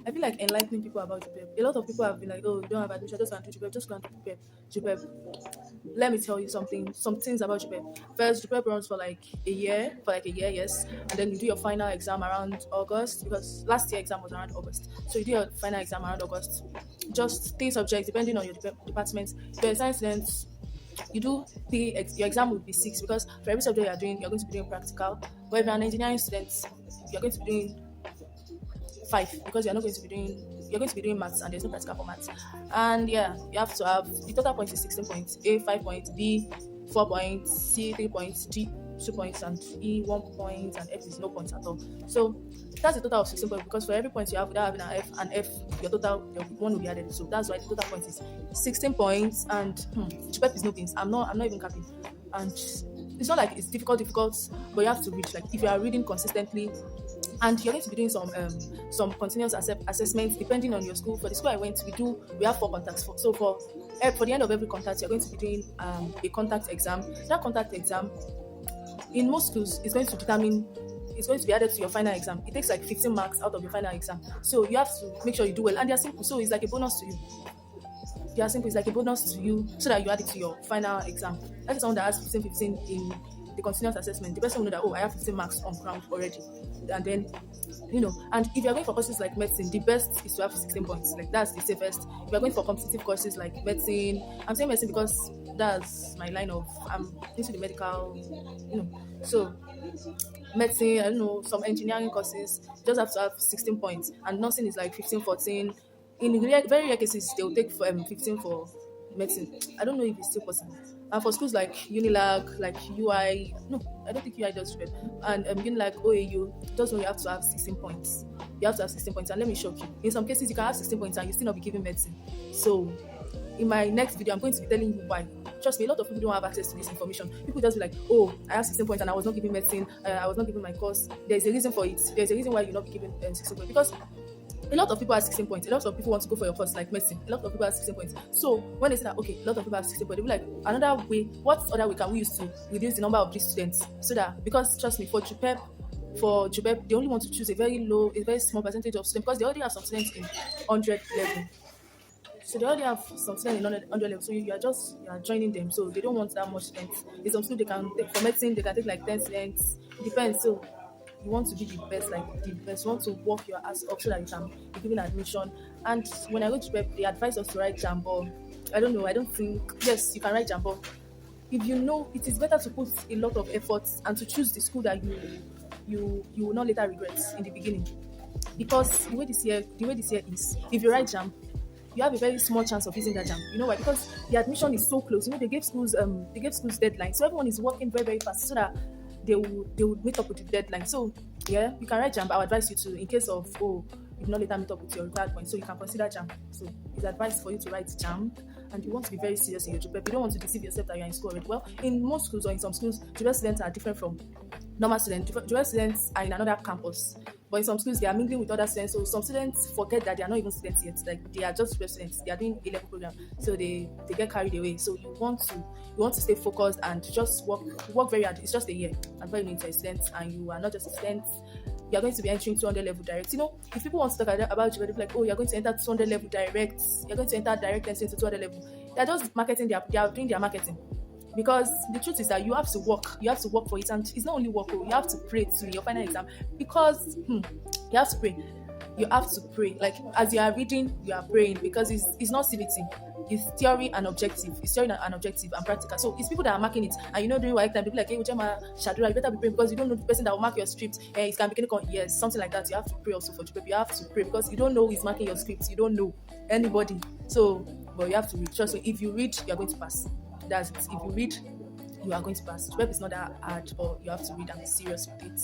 I feel like enlightening people about JUPEB. A lot of people have been like, "Oh, you don't have admission, just go and do JUPEB, just go and do JUPEB." Let me tell you some things about JUPEB. First, JUPEB runs for like a year, yes, and then you do your final exam around August because last year exam was around August. So you do your final exam around August. Just three subjects depending on your department. If you're a science student, you do your exam will be six because for every subject you're going to be doing practical. But if you're an engineering student, you're going to be doing five because you're going to be doing maths and there's no practical for maths. And yeah, you have to have the total points is 16 points, A 5 points, B 4 points, C 3 points, D 2 points, and E 1 point, and F is no points at all. So that's a total of 16 points because for every point you have without having an F, your one will be added. So that's why the total point is 16 points. And JUPEP is no beans. I'm not even capping. And it's not like it's difficult, but you have to reach. Like if you are reading consistently, and you're going to be doing some continuous assessments depending on your school. For the school I went to, we have 4 contacts. For the end of every contact, you're going to be doing a contact exam. That contact exam, in most schools, it's going to be added to your final exam. It takes like 15 marks out of your final exam. So you have to make sure you do well. And they're simple, so it's like a bonus to you. They are simple, it's like a bonus to you so that you add it to your final exam. That is someone that has 15 in the continuous assessment. The person will know that, oh, I have 15 marks on ground already. And then, and if you're going for courses like medicine, the best is to have 16 points. Like that's the safest. If you're going for competitive courses like medicine, I'm saying medicine because that's my line of, I'm into the medical, so medicine, I don't know, some engineering courses, you just have to have 16 points. And nursing is like 15, 14. In very rare cases, they'll take 15 for medicine. I don't know if it's still possible. And for schools like Unilag, like UI, no, I don't think UI does JUPEB. And Unilag, OAU, just know you have to have 16 points. You have to have 16 points. And let me shock you. In some cases, you can have 16 points and you still not be given medicine. So, in my next video, I'm going to be telling you why. Trust me, a lot of people don't have access to this information. People just be like, oh, I have 16 points and I was not given medicine. I was not given my course. There's a reason for it. There's a reason why you're not given 16 points. Because a lot of people have 16 points. A lot of people want to go for your course like medicine. A lot of people have 16 points. So when they say that, okay, a lot of people have 16 points, they'll be like, another way, what other way can we use to reduce the number of these students? So that, because trust me, for JUPEB, they only want to choose a very small percentage of students because they already have some students in 100 level. So they already have some students in 100 level. So you are joining them. So they don't want that much students. In some school, they can take, for medicine, they can take like 10 students. It depends. So you want to be the best, like the best. You want to work your ass up so that you can be given admission. And when I go to prep, they advise us to write Jambo. I don't know. I don't think, yes, you can write Jambo. If you know, it is better to put a lot of effort and to choose the school that you will not later regret in the beginning. Because the way this year is, if you write Jam, you have a very small chance of using that jam. You know why? Because the admission is so close. They gave schools deadline, so everyone is working very very fast so that they would meet up with the deadline. So yeah, you can write jam. But I would advise you to, in case of you not later meet up with your required points, so you can consider jam. So it's advised for you to write jam, and you want to be very serious in your JUPEP. You don't want to deceive yourself that you're in school already. Well, in most schools or in some schools, JUPEP students are different from normal students. JUPEP students are in another campus. But in some schools, they are mingling with other students. So some students forget that they are not even students yet. Like they are just students. They are doing A-level program. So they get carried away. So you want to stay focused and just work very hard. It's just a year. And when you're a student and you are not just a student, you are going to be entering 200 level direct. If people want to talk about you, they're like, oh, you're going to enter 200 level direct. You're going to enter direct entry into 200 level. They're just marketing. They are doing their marketing. Because the truth is that you have to work for it, and it's not only work, you have to pray to your final exam, because you have to pray like as you are reading, you are praying, because it's not CBT, it's theory and objective and practical. So it's people that are marking it, and during work time people like, hey, Uchema Shadura, you better be praying because you don't know the person that will mark your script. It can be yes, something like that. You have to pray also for JUPEP. You have to pray because you don't know who is marking your script. You don't know anybody. So but you have to read. Trust me, if you read, you are going to pass. That's it. If you read, you are going to pass. JUPEP is not that hard, but you have to read and be serious with it.